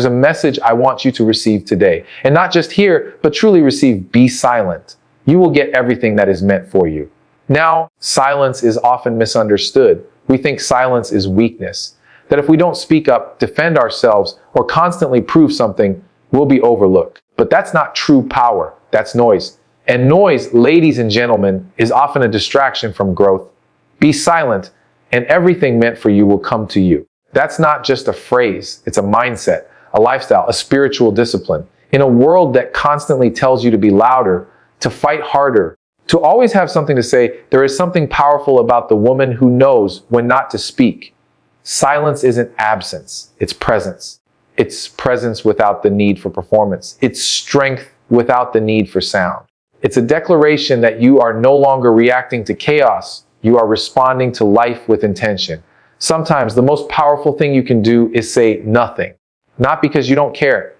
There's a message I want you to receive today. And not just hear, but truly receive. Be silent. You will get everything that is meant for you. Now, silence is often misunderstood. We think silence is weakness, that if we don't speak up, defend ourselves, or constantly prove something, we'll be overlooked. But that's not true power. That's noise. And noise, ladies and gentlemen, is often a distraction from growth. Be silent, and everything meant for you will come to you. That's not just a phrase. It's a mindset, a lifestyle, a spiritual discipline. In a world that constantly tells you to be louder, to fight harder, to always have something to say, there is something powerful about the woman who knows when not to speak. Silence isn't absence, it's presence. It's presence without the need for performance. It's strength without the need for sound. It's a declaration that you are no longer reacting to chaos. You are responding to life with intention. Sometimes the most powerful thing you can do is say nothing. Not because you don't care,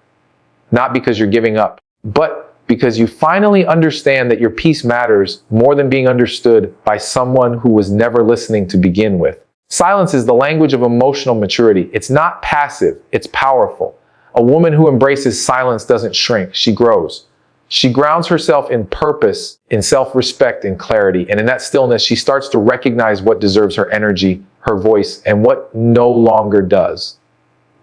not because you're giving up, but because you finally understand that your peace matters more than being understood by someone who was never listening to begin with. Silence is the language of emotional maturity. It's not passive, it's powerful. A woman who embraces silence doesn't shrink, she grows. She grounds herself in purpose, in self-respect, in clarity, and in that stillness, she starts to recognize what deserves her energy, her voice, and what no longer does.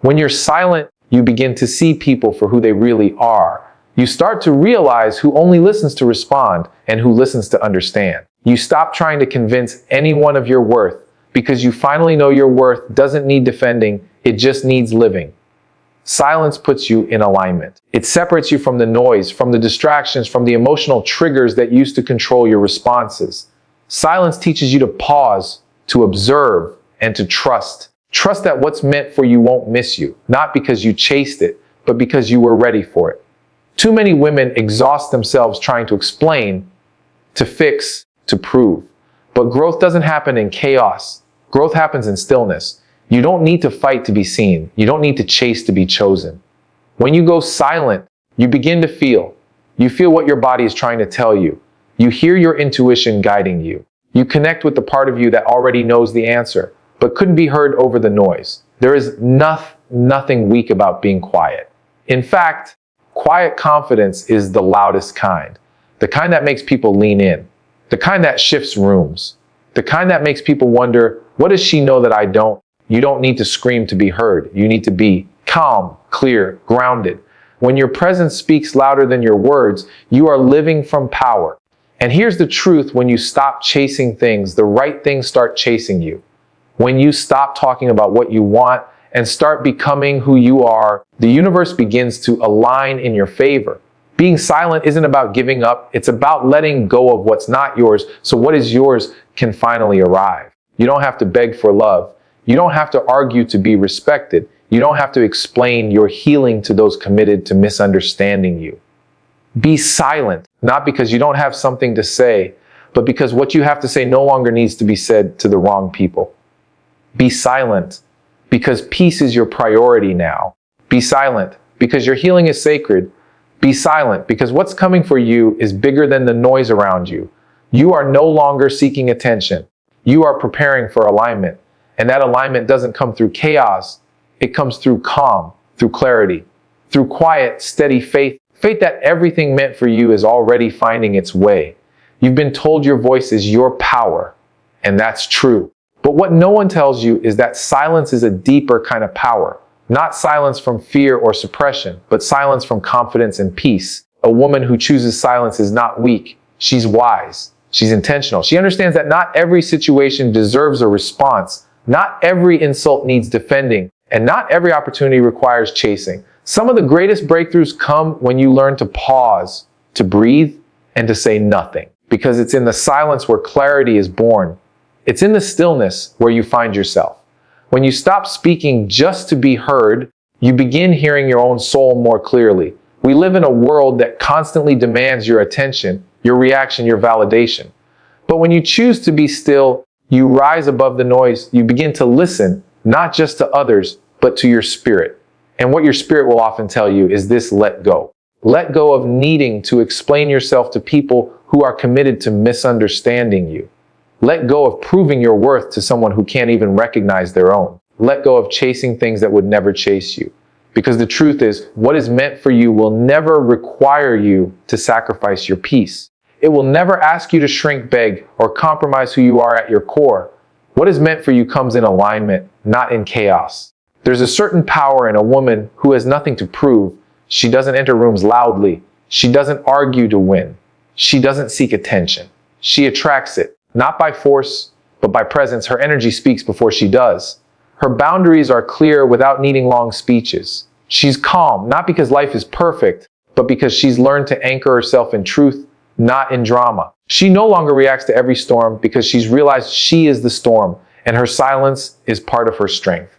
When you're silent, you begin to see people for who they really are. You start to realize who only listens to respond and who listens to understand. You stop trying to convince anyone of your worth because you finally know your worth doesn't need defending, it just needs living. Silence puts you in alignment. It separates you from the noise, from the distractions, from the emotional triggers that used to control your responses. Silence teaches you to pause, to observe, and to trust. Trust that what's meant for you won't miss you, not because you chased it, but because you were ready for it. Too many women exhaust themselves trying to explain, to fix, to prove. But growth doesn't happen in chaos. Growth happens in stillness. You don't need to fight to be seen. You don't need to chase to be chosen. When you go silent, you begin to feel. You feel what your body is trying to tell you. You hear your intuition guiding you. You connect with the part of you that already knows the answer, but couldn't be heard over the noise. There is nothing weak about being quiet. In fact, quiet confidence is the loudest kind. The kind that makes people lean in. The kind that shifts rooms. The kind that makes people wonder, what does she know that I don't? You don't need to scream to be heard. You need to be calm, clear, grounded. When your presence speaks louder than your words, you are living from power. And here's the truth: when you stop chasing things, the right things start chasing you. When you stop talking about what you want and start becoming who you are, the universe begins to align in your favor. Being silent isn't about giving up. It's about letting go of what's not yours, so what is yours can finally arrive. You don't have to beg for love. You don't have to argue to be respected. You don't have to explain your healing to those committed to misunderstanding you. Be silent, not because you don't have something to say, but because what you have to say no longer needs to be said to the wrong people. Be silent because peace is your priority now. Be silent because your healing is sacred. Be silent because what's coming for you is bigger than the noise around you. You are no longer seeking attention. You are preparing for alignment. And that alignment doesn't come through chaos. It comes through calm, through clarity, through quiet, steady faith. Faith that everything meant for you is already finding its way. You've been told your voice is your power, and that's true. But what no one tells you is that silence is a deeper kind of power. Not silence from fear or suppression, but silence from confidence and peace. A woman who chooses silence is not weak. She's wise. She's intentional. She understands that not every situation deserves a response. Not every insult needs defending, and not every opportunity requires chasing. Some of the greatest breakthroughs come when you learn to pause, to breathe, and to say nothing. Because it's in the silence where clarity is born. It's in the stillness where you find yourself. When you stop speaking just to be heard, you begin hearing your own soul more clearly. We live in a world that constantly demands your attention, your reaction, your validation. But when you choose to be still, you rise above the noise. You begin to listen, not just to others, but to your spirit. And what your spirit will often tell you is this: let go. Let go of needing to explain yourself to people who are committed to misunderstanding you. Let go of proving your worth to someone who can't even recognize their own. Let go of chasing things that would never chase you. Because the truth is, what is meant for you will never require you to sacrifice your peace. It will never ask you to shrink, beg, or compromise who you are at your core. What is meant for you comes in alignment, not in chaos. There's a certain power in a woman who has nothing to prove. She doesn't enter rooms loudly. She doesn't argue to win. She doesn't seek attention. She attracts it, not by force, but by presence. Her energy speaks before she does. Her boundaries are clear without needing long speeches. She's calm, not because life is perfect, but because she's learned to anchor herself in truth, not in drama. She no longer reacts to every storm because she's realized she is the storm, and her silence is part of her strength.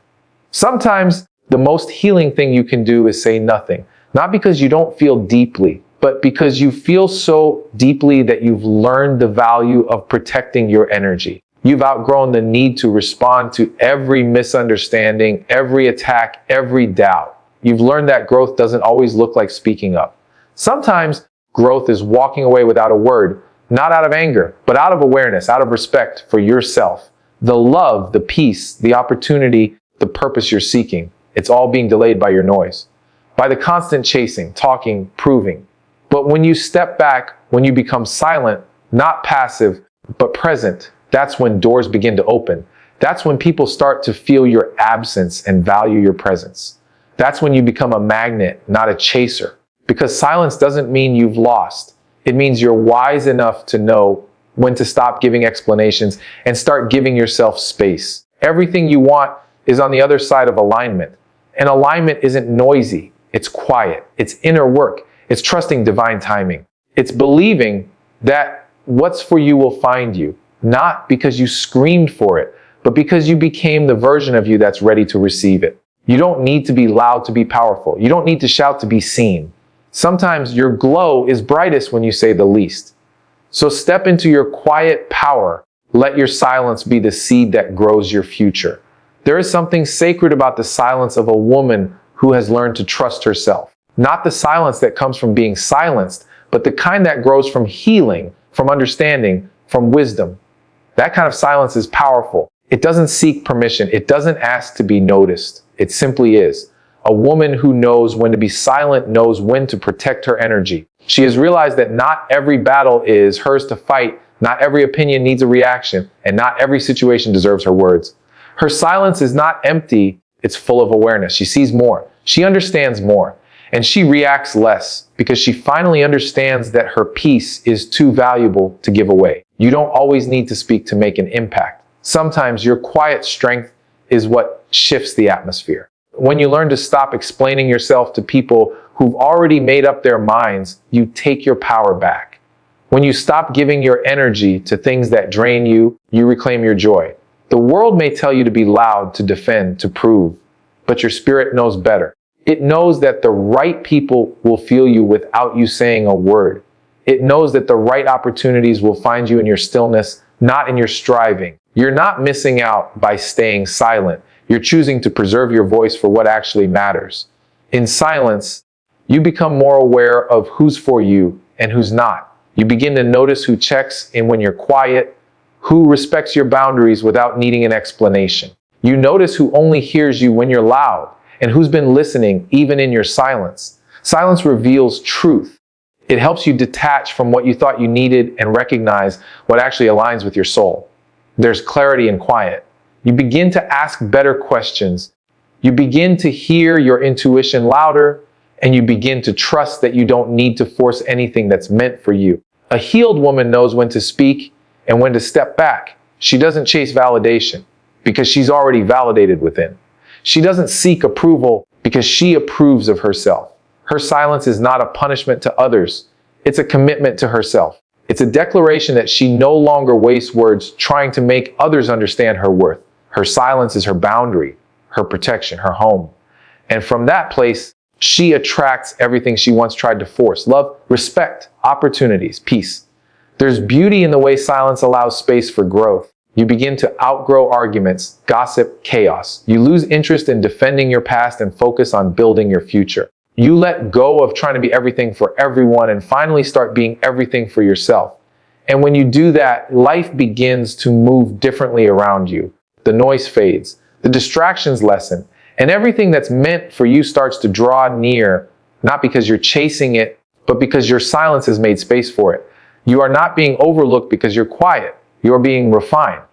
Sometimes the most healing thing you can do is say nothing, not because you don't feel deeply, but because you feel so deeply that you've learned the value of protecting your energy. You've outgrown the need to respond to every misunderstanding, every attack, every doubt. You've learned that growth doesn't always look like speaking up. Sometimes growth is walking away without a word, not out of anger, but out of awareness, out of respect for yourself. The love, the peace, the opportunity, the purpose you're seeking. It's all being delayed by your noise, by the constant chasing, talking, proving. But when you step back, when you become silent, not passive, but present, that's when doors begin to open. That's when people start to feel your absence and value your presence. That's when you become a magnet, not a chaser. Because silence doesn't mean you've lost. It means you're wise enough to know when to stop giving explanations and start giving yourself space. Everything you want is on the other side of alignment. And alignment isn't noisy. It's quiet. It's inner work. It's trusting divine timing. It's believing that what's for you will find you. Not because you screamed for it, but because you became the version of you that's ready to receive it. You don't need to be loud to be powerful. You don't need to shout to be seen. Sometimes your glow is brightest when you say the least. So step into your quiet power. Let your silence be the seed that grows your future. There is something sacred about the silence of a woman who has learned to trust herself. Not the silence that comes from being silenced, but the kind that grows from healing, from understanding, from wisdom. That kind of silence is powerful. It doesn't seek permission. It doesn't ask to be noticed. It simply is. A woman who knows when to be silent knows when to protect her energy. She has realized that not every battle is hers to fight, not every opinion needs a reaction, and not every situation deserves her words. Her silence is not empty, it's full of awareness. She sees more, she understands more, and she reacts less because she finally understands that her peace is too valuable to give away. You don't always need to speak to make an impact. Sometimes your quiet strength is what shifts the atmosphere. When you learn to stop explaining yourself to people who've already made up their minds, you take your power back. When you stop giving your energy to things that drain you, you reclaim your joy. The world may tell you to be loud, to defend, to prove, but your spirit knows better. It knows that the right people will feel you without you saying a word. It knows that the right opportunities will find you in your stillness, not in your striving. You're not missing out by staying silent. You're choosing to preserve your voice for what actually matters. In silence, you become more aware of who's for you and who's not. You begin to notice who checks in when you're quiet, who respects your boundaries without needing an explanation. You notice who only hears you when you're loud and who's been listening even in your silence. Silence reveals truth. It helps you detach from what you thought you needed and recognize what actually aligns with your soul. There's clarity in quiet. You begin to ask better questions. You begin to hear your intuition louder, and you begin to trust that you don't need to force anything that's meant for you. A healed woman knows when to speak and when to step back. She doesn't chase validation because she's already validated within. She doesn't seek approval because she approves of herself. Her silence is not a punishment to others. It's a commitment to herself. It's a declaration that she no longer wastes words trying to make others understand her worth. Her silence is her boundary, her protection, her home. And from that place, she attracts everything she once tried to force: love, respect, opportunities, peace. There's beauty in the way silence allows space for growth. You begin to outgrow arguments, gossip, chaos. You lose interest in defending your past and focus on building your future. You let go of trying to be everything for everyone and finally start being everything for yourself. And when you do that, life begins to move differently around you. The noise fades, the distractions lessen, And everything that's meant for you starts to draw near, not because you're chasing it, but because your silence has made space for it. You are not being overlooked because you're quiet. You are being refined,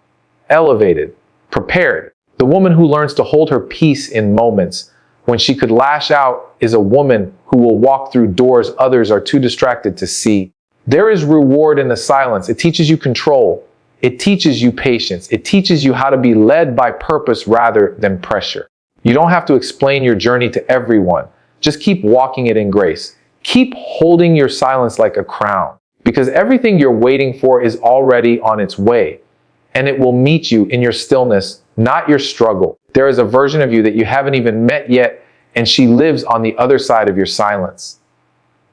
elevated, prepared. The woman who learns to hold her peace in moments when she could lash out is a woman who will walk through doors others are too distracted to see. There is reward in the silence. It teaches you control. It teaches you patience. It teaches you how to be led by purpose rather than pressure. You don't have to explain your journey to everyone. Just keep walking it in grace. Keep holding your silence like a crown, because everything you're waiting for is already on its way, and it will meet you in your stillness, not your struggle. There is a version of you that you haven't even met yet, and she lives on the other side of your silence.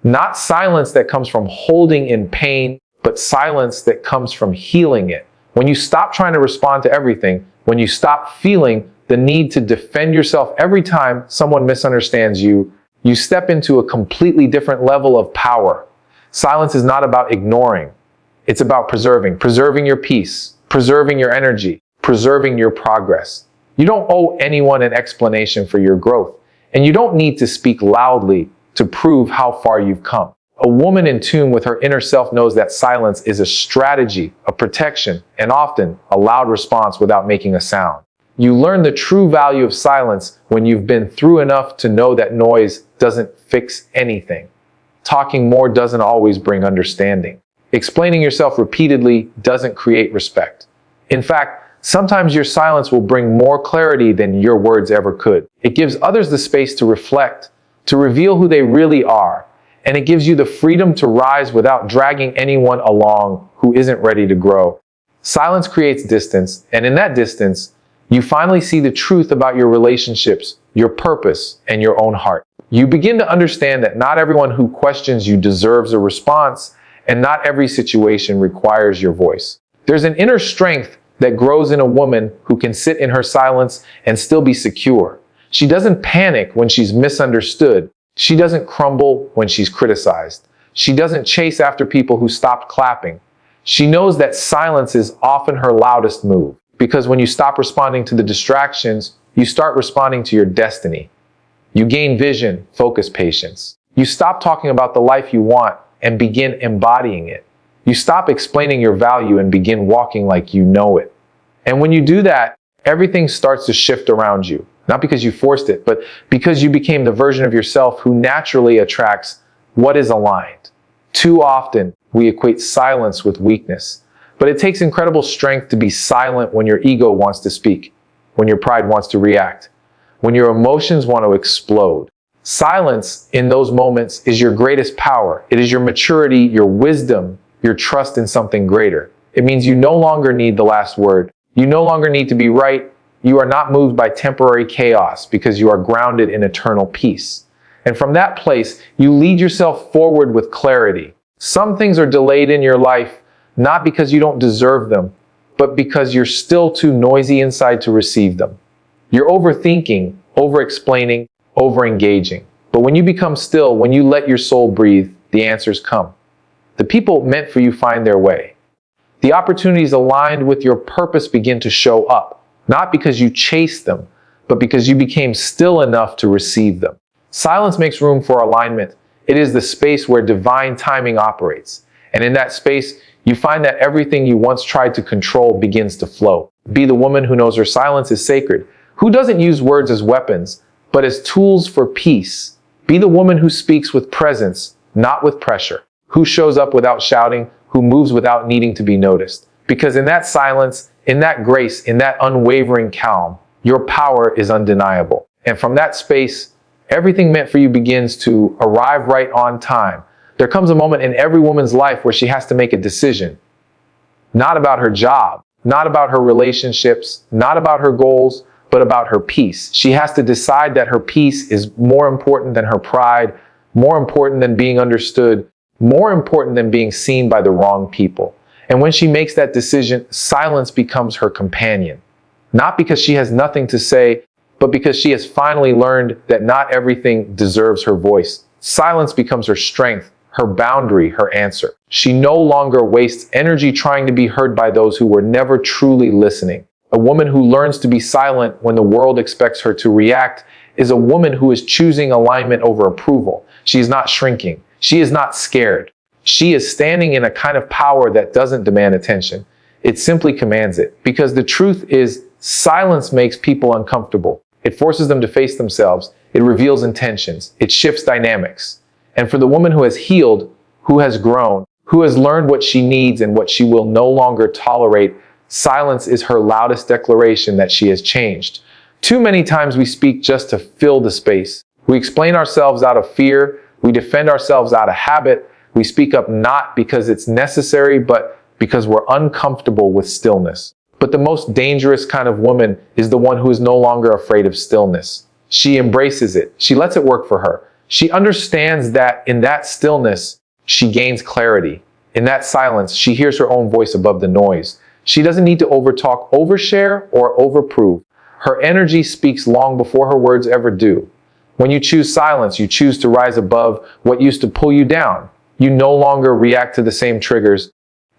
Not silence that comes from holding in pain, but silence that comes from healing it. When you stop trying to respond to everything, when you stop feeling the need to defend yourself every time someone misunderstands you, you step into a completely different level of power. Silence is not about ignoring. It's about preserving your peace, preserving your energy, preserving your progress. You don't owe anyone an explanation for your growth, and you don't need to speak loudly to prove how far you've come. A woman in tune with her inner self knows that silence is a strategy, a protection, and often a loud response without making a sound. You learn the true value of silence when you've been through enough to know that noise doesn't fix anything. Talking more doesn't always bring understanding. Explaining yourself repeatedly doesn't create respect. In fact, sometimes your silence will bring more clarity than your words ever could. It gives others the space to reflect, to reveal who they really are, and it gives you the freedom to rise without dragging anyone along who isn't ready to grow. Silence creates distance, and in that distance, you finally see the truth about your relationships, your purpose, and your own heart. You begin to understand that not everyone who questions you deserves a response, and not every situation requires your voice. There's an inner strength that grows in a woman who can sit in her silence and still be secure. She doesn't panic when she's misunderstood. She doesn't crumble when she's criticized. She doesn't chase after people who stopped clapping. She knows that silence is often her loudest move, because when you stop responding to the distractions, you start responding to your destiny. You gain vision, focus, patience. You stop talking about the life you want and begin embodying it. You stop explaining your value and begin walking like you know it. And when you do that, everything starts to shift around you. Not because you forced it, but because you became the version of yourself who naturally attracts what is aligned. Too often, we equate silence with weakness. But it takes incredible strength to be silent when your ego wants to speak, when your pride wants to react, when your emotions want to explode. Silence in those moments is your greatest power. It is your maturity, your wisdom, your trust in something greater. It means you no longer need the last word. You no longer need to be right. You are not moved by temporary chaos because you are grounded in eternal peace. And from that place, you lead yourself forward with clarity. Some things are delayed in your life, not because you don't deserve them, but because you're still too noisy inside to receive them. You're overthinking, over-explaining, over-engaging. But when you become still, when you let your soul breathe, the answers come. The people meant for you find their way. The opportunities aligned with your purpose begin to show up. Not because you chased them, but because you became still enough to receive them. Silence makes room for alignment. It is the space where divine timing operates. And in that space, you find that everything you once tried to control begins to flow. Be the woman who knows her silence is sacred, who doesn't use words as weapons, but as tools for peace. Be the woman who speaks with presence, not with pressure, who shows up without shouting, who moves without needing to be noticed. Because in that silence, in that grace, in that unwavering calm, your power is undeniable. And from that space, everything meant for you begins to arrive right on time. There comes a moment in every woman's life where she has to make a decision. Not about her job, not about her relationships, not about her goals, but about her peace. She has to decide that her peace is more important than her pride, more important than being understood, more important than being seen by the wrong people. And when she makes that decision, silence becomes her companion. Not because she has nothing to say, but because she has finally learned that not everything deserves her voice. Silence becomes her strength, her boundary, her answer. She no longer wastes energy trying to be heard by those who were never truly listening. A woman who learns to be silent when the world expects her to react is a woman who is choosing alignment over approval. She is not shrinking. She is not scared. She is standing in a kind of power that doesn't demand attention. It simply commands it. Because the truth is, silence makes people uncomfortable. It forces them to face themselves. It reveals intentions. It shifts dynamics. And for the woman who has healed, who has grown, who has learned what she needs and what she will no longer tolerate, silence is her loudest declaration that she has changed. Too many times we speak just to fill the space. We explain ourselves out of fear. We defend ourselves out of habit. We speak up not because it's necessary, but because we're uncomfortable with stillness. But the most dangerous kind of woman is the one who is no longer afraid of stillness. She embraces it. She lets it work for her. She understands that in that stillness, she gains clarity. In that silence, she hears her own voice above the noise. She doesn't need to overtalk, overshare, or overprove. Her energy speaks long before her words ever do. When you choose silence, you choose to rise above what used to pull you down. You no longer react to the same triggers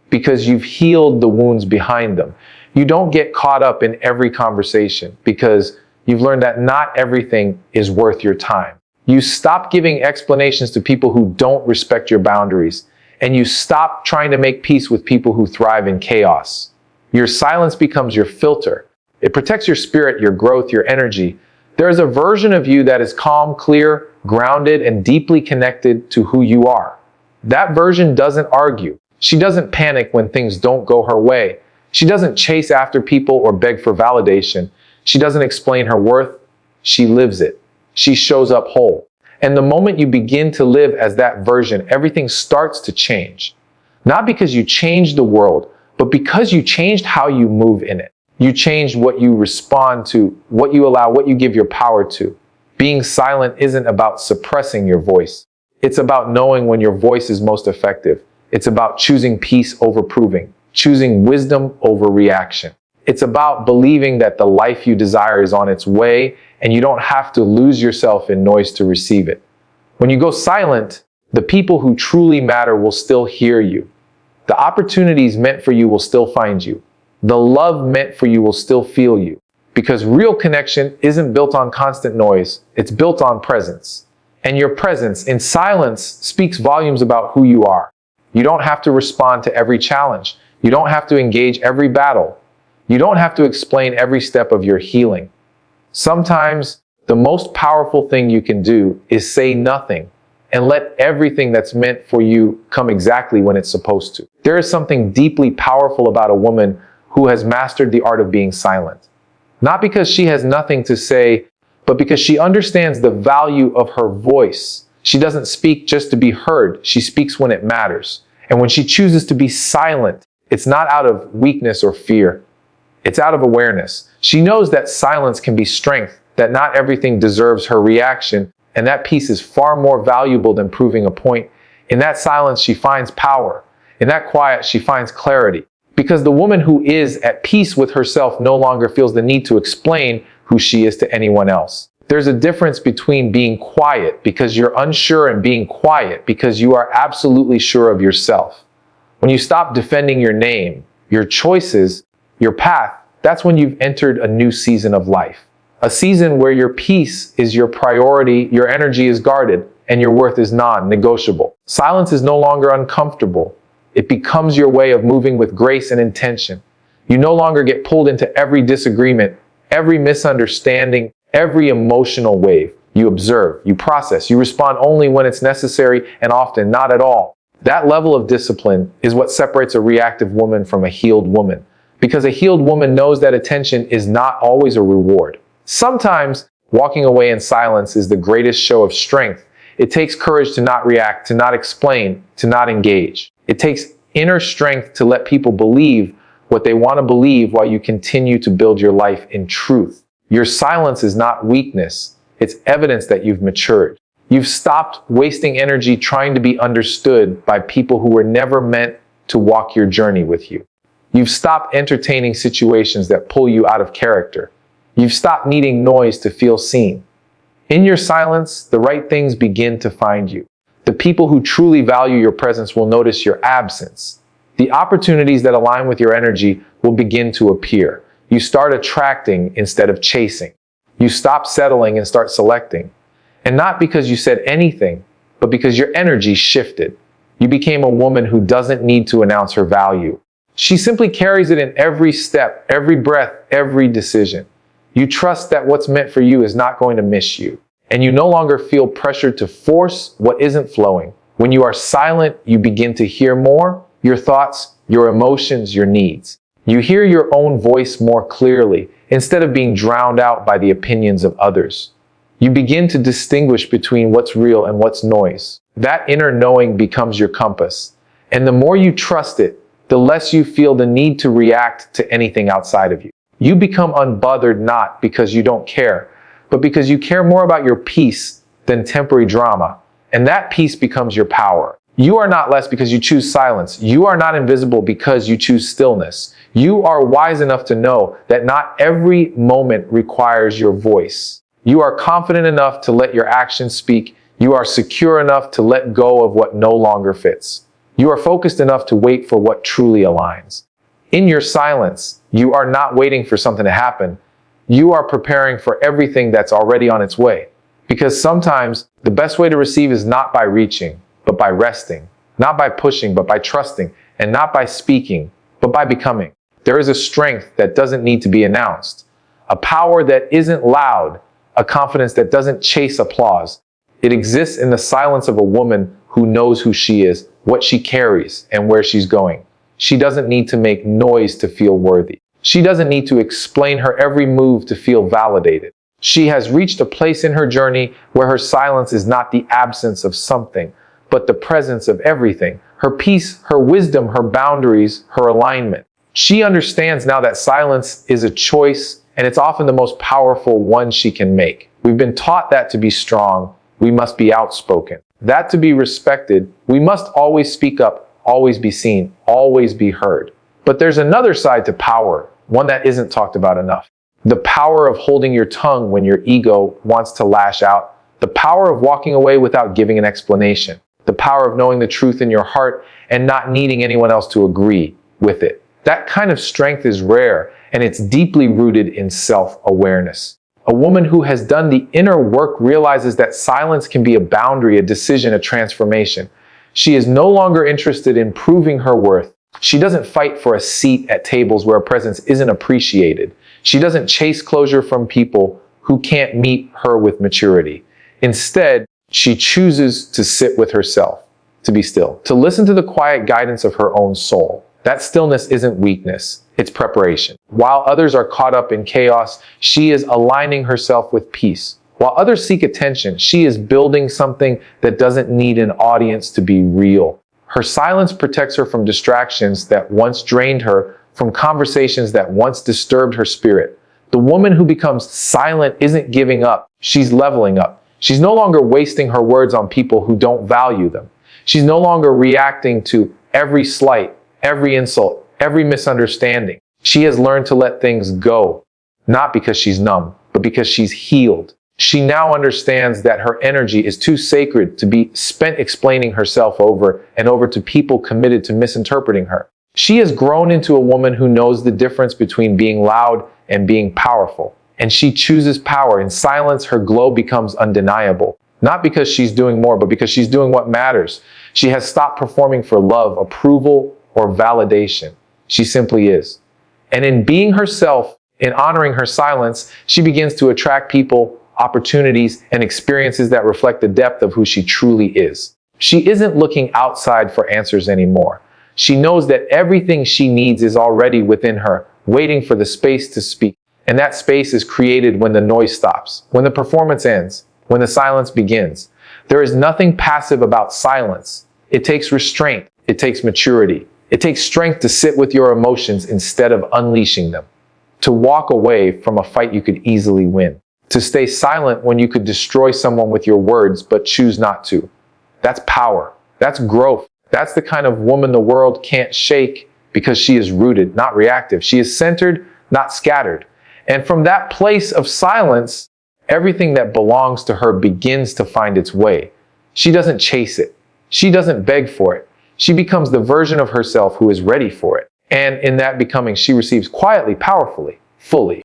because you've healed the wounds behind them. You don't get caught up in every conversation because you've learned that not everything is worth your time. You stop giving explanations to people who don't respect your boundaries, and you stop trying to make peace with people who thrive in chaos. Your silence becomes your filter. It protects your spirit, your growth, your energy. There is a version of you that is calm, clear, grounded, and deeply connected to who you are. That version doesn't argue. She doesn't panic when things don't go her way. She doesn't chase after people or beg for validation. She doesn't explain her worth. She lives it. She shows up whole. And the moment you begin to live as that version, everything starts to change. Not because you changed the world, but because you changed how you move in it. You changed what you respond to, what you allow, what you give your power to. Being silent isn't about suppressing your voice. It's about knowing when your voice is most effective. It's about choosing peace over proving, choosing wisdom over reaction. It's about believing that the life you desire is on its way and you don't have to lose yourself in noise to receive it. When you go silent, the people who truly matter will still hear you. The opportunities meant for you will still find you. The love meant for you will still feel you. Because real connection isn't built on constant noise, it's built on presence. And your presence in silence speaks volumes about who you are. You don't have to respond to every challenge. You don't have to engage every battle. You don't have to explain every step of your healing. Sometimes the most powerful thing you can do is say nothing and let everything that's meant for you come exactly when it's supposed to. There is something deeply powerful about a woman who has mastered the art of being silent. Not because she has nothing to say, but because she understands the value of her voice. She doesn't speak just to be heard. She speaks when it matters. And when she chooses to be silent, it's not out of weakness or fear. It's out of awareness. She knows that silence can be strength, that not everything deserves her reaction, and that peace is far more valuable than proving a point. In that silence, she finds power. In that quiet, she finds clarity. Because the woman who is at peace with herself no longer feels the need to explain who she is to anyone else. There's a difference between being quiet because you're unsure and being quiet because you are absolutely sure of yourself. When you stop defending your name, your choices, your path, that's when you've entered a new season of life. A season where your peace is your priority, your energy is guarded, and your worth is non-negotiable. Silence is no longer uncomfortable. It becomes your way of moving with grace and intention. You no longer get pulled into every disagreement, every misunderstanding, every emotional wave. You observe, you process, you respond only when it's necessary and often not at all. That level of discipline is what separates a reactive woman from a healed woman. Because a healed woman knows that attention is not always a reward. Sometimes walking away in silence is the greatest show of strength. It takes courage to not react, to not explain, to not engage. It takes inner strength to let people believe what they want to believe while you continue to build your life in truth. Your silence is not weakness. It's evidence that you've matured. You've stopped wasting energy trying to be understood by people who were never meant to walk your journey with you. You've stopped entertaining situations that pull you out of character. You've stopped needing noise to feel seen. In your silence, the right things begin to find you. The people who truly value your presence will notice your absence. The opportunities that align with your energy will begin to appear. You start attracting instead of chasing. You stop settling and start selecting. And not because you said anything, but because your energy shifted. You became a woman who doesn't need to announce her value. She simply carries it in every step, every breath, every decision. You trust that what's meant for you is not going to miss you. And you no longer feel pressured to force what isn't flowing. When you are silent, you begin to hear more, your thoughts, your emotions, your needs. You hear your own voice more clearly instead of being drowned out by the opinions of others. You begin to distinguish between what's real and what's noise. That inner knowing becomes your compass. And the more you trust it, the less you feel the need to react to anything outside of you. You become unbothered not because you don't care, but because you care more about your peace than temporary drama. And that peace becomes your power. You are not less because you choose silence. You are not invisible because you choose stillness. You are wise enough to know that not every moment requires your voice. You are confident enough to let your actions speak. You are secure enough to let go of what no longer fits. You are focused enough to wait for what truly aligns. In your silence, you are not waiting for something to happen. You are preparing for everything that's already on its way. Because sometimes the best way to receive is not by reaching, but by resting. Not by pushing, but by trusting. And not by speaking, but by becoming. There is a strength that doesn't need to be announced. A power that isn't loud. A confidence that doesn't chase applause. It exists in the silence of a woman who knows who she is, what she carries, and where she's going. She doesn't need to make noise to feel worthy. She doesn't need to explain her every move to feel validated. She has reached a place in her journey where her silence is not the absence of something, but the presence of everything. Her peace, her wisdom, her boundaries, her alignment. She understands now that silence is a choice, and it's often the most powerful one she can make. We've been taught that to be strong, we must be outspoken. That to be respected, we must always speak up, always be seen, always be heard. But there's another side to power, one that isn't talked about enough. The power of holding your tongue when your ego wants to lash out. The power of walking away without giving an explanation. The power of knowing the truth in your heart and not needing anyone else to agree with it. That kind of strength is rare, and it's deeply rooted in self-awareness. A woman who has done the inner work realizes that silence can be a boundary, a decision, a transformation. She is no longer interested in proving her worth. She doesn't fight for a seat at tables where a presence isn't appreciated. She doesn't chase closure from people who can't meet her with maturity. Instead, she chooses to sit with herself, to be still, to listen to the quiet guidance of her own soul. That stillness isn't weakness, it's preparation. While others are caught up in chaos, she is aligning herself with peace. While others seek attention, she is building something that doesn't need an audience to be real. Her silence protects her from distractions that once drained her, from conversations that once disturbed her spirit. The woman who becomes silent isn't giving up, she's leveling up. She's no longer wasting her words on people who don't value them. She's no longer reacting to every slight, every insult, every misunderstanding. She has learned to let things go, not because she's numb, but because she's healed. She now understands that her energy is too sacred to be spent explaining herself over and over to people committed to misinterpreting her. She has grown into a woman who knows the difference between being loud and being powerful. And she chooses power. In silence, her glow becomes undeniable. Not because she's doing more, but because she's doing what matters. She has stopped performing for love, approval, or validation. She simply is. And in being herself, in honoring her silence, she begins to attract people, opportunities, and experiences that reflect the depth of who she truly is. She isn't looking outside for answers anymore. She knows that everything she needs is already within her, waiting for the space to speak. And that space is created when the noise stops, when the performance ends, when the silence begins. There is nothing passive about silence. It takes restraint. It takes maturity. It takes strength to sit with your emotions instead of unleashing them. To walk away from a fight you could easily win. To stay silent when you could destroy someone with your words but choose not to. That's power. That's growth. That's the kind of woman the world can't shake because she is rooted, not reactive. She is centered, not scattered. And from that place of silence, everything that belongs to her begins to find its way. She doesn't chase it. She doesn't beg for it. She becomes the version of herself who is ready for it. And in that becoming, she receives quietly, powerfully, fully.